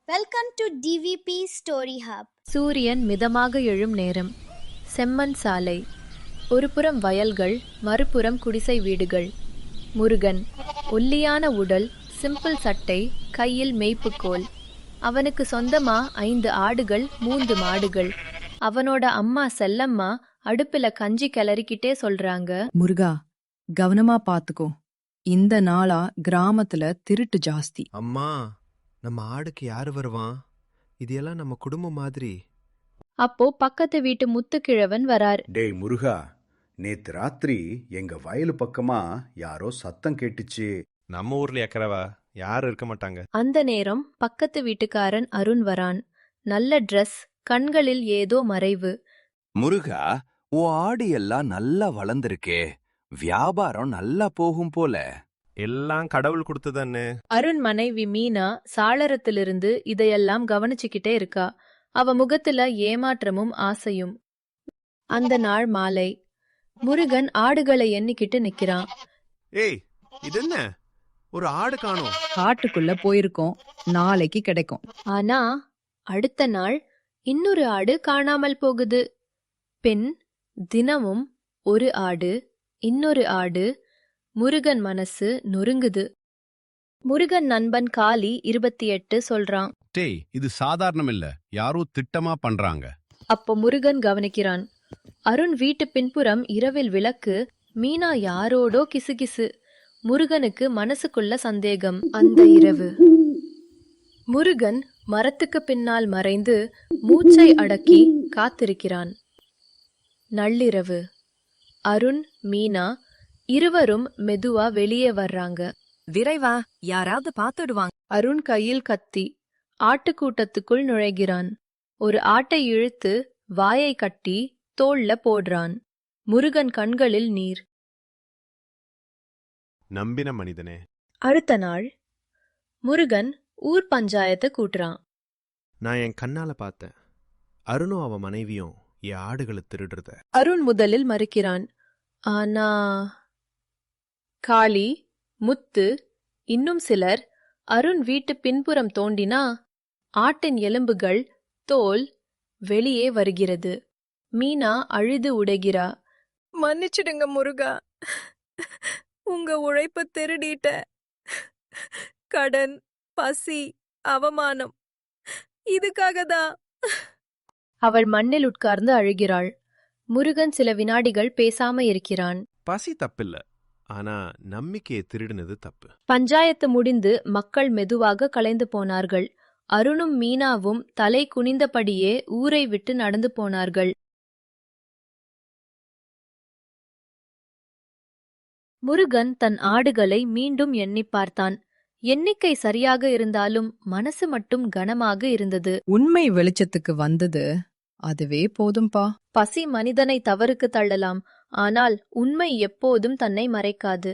Welcome to DVP Story Hub. சூரியன் மிதமாக எழும் நேரம். செம்மண் சாலை. ஒருபுறம் வயல்கள், மறுபுறம் குடிசை வீடுகள். முருகன் ஒல்லியான உடல், சிம்பிள் சட்டை, கையில் மேய்ப்புக்கோல். அவனுக்கு சொந்தமா 5 ஆடுகள், 3 மாடுகள். அவனோட அம்மா செல்லம்மா அடுப்புல கஞ்சி கிளறிக்கிட்டே சொல்றாங்க, முருகா, கவனமா பாத்துக்கோ. இந்த நாளா கிராமத்துல திருட்டு ஜாஸ்தி. அம்மா, நம்ம ஆடுக்கு யாரு வருவான்? இது எல்லாம் நம்ம குடும்பம் மாதிரி. அப்போ பக்கத்து வீட்டு முத்துக்கிழவன் வரார். டேய் முருகா, நேத்து ராத்திரி எங்க வயலு பக்கமா யாரோ சத்தம் கேட்டுச்சு. நம்ம ஊர்ல எக்கறவா யாரும் இருக்க மாட்டாங்க. அந்த நேரம் பக்கத்து வீட்டுக்காரன் அருண் வரான். நல்ல ட்ரெஸ், கண்களில் ஏதோ மறைவு. முருகா, உன் ஆடு எல்லாம் நல்லா வளர்ந்திருக்கே, வியாபாரம் நல்லா போகும் போல. எல்லாம் கடவுள் கொடுத்ததன்னு. அருண் மனைவி மீனா சாளரத்திலிருந்து இதையெல்லாம் கவனிச்சுக்கிட்டே இருக்கா. அவ முகத்துல ஏமாற்றமும் ஆசையும். அந்த நாள் மாலை முருகன் ஆடுகளை எண்ணிக்கிட்டு நிக்கிறான். ஏய், இது என்ன? ஒரு ஆடு காணோம். காட்டுக்குள்ள போயிருக்கோம், நாளைக்கு கிடைக்கும். ஆனா அடுத்த நாள் இன்னொரு ஆடு காணாமல் போகுது. பின் தினமும் ஒரு ஆடு, இன்னொரு ஆடு. முருகன் மனசு நொறுங்குது. முருகன் நண்பன் காளி 28 சொல்றான். டேய், இது சாதாரணம் இல்ல, யாரோ திட்டமா பண்றாங்க. அப்போ முருகன் கவனிக்கிறான். அருண் வீட்டு பின்புறம் இரவில் விளக்கு, மீனா யாரோடோ கிசுகிசு. முருகனுக்கு மனசுக்குள்ள சந்தேகம். அந்த இரவு முருகன் மரத்துக்கு பின்னால் மறைந்து மூச்சை அடக்கி காத்திருக்கிறான். நள்ளிரவு அருண், மீனா இருவரும் மெதுவா வெளியே வர்றாங்க. விரைவா, யாராவது பாத்துடுவாங்க. அருண் கையில் கத்தி ஆட்டுக்கூட்டத்துக்குள் நுழைகிறான். ஒரு ஆட்டை இழுத்து வாயை கட்டி தோள்ல போடுறான். முருகன் கண்களில் நீர். நம்பின மனிதனே. அடுத்த நாள் முருகன் ஊர் பஞ்சாயத்தை கூட்டுறான். நான் என் கண்ணால பார்த்தேன். அருணும் அவன் மனைவியும் என் ஆடுகளை திருடுறத. அருண் முதலில் மறுக்கிறான். ஆனா காளி, முத்து, இன்னும் சிலர் அருண் வீட்டு பின்புறம் தோண்டினா ஆட்டின் எலும்புகள், தோல் வெளியே வருகிறது. மீனா அழுது உடைகிறா. மன்னிச்சிடுங்க முருகா, உங்க உழைப்பு திருடிட்ட. கடன், பசி, அவமானம், இதுக்காகதான். அவள் மண்ணில் உட்கார்ந்து அழுகிறாள். முருகன் சில வினாடிகள் பேசாம இருக்கிறான். பசி தப்பில்ல, ஆனா நம்பிக்கையை திருடினது தப்பு. பஞ்சாயத்து முடிந்து மக்கள் மெதுவாக கலைந்து போனார்கள். அருணும் மீனாவும் தலை குனிந்தபடியே ஊரை விட்டு நடந்து போனார்கள். முருகன் தன் ஆடுகளை மீண்டும் எண்ணி பார்த்தான். எண்ணிக்கை சரியாக இருந்தாலும் மனசு மட்டும் கனமாக இருந்தது. உண்மை வெளிச்சத்துக்கு வந்தது, அதுவே போதும்பா. பசி மனிதனை தவறுக்கு தள்ளலாம், ஆனால் உண்மை எப்போதும் தன்னை மறைக்காது.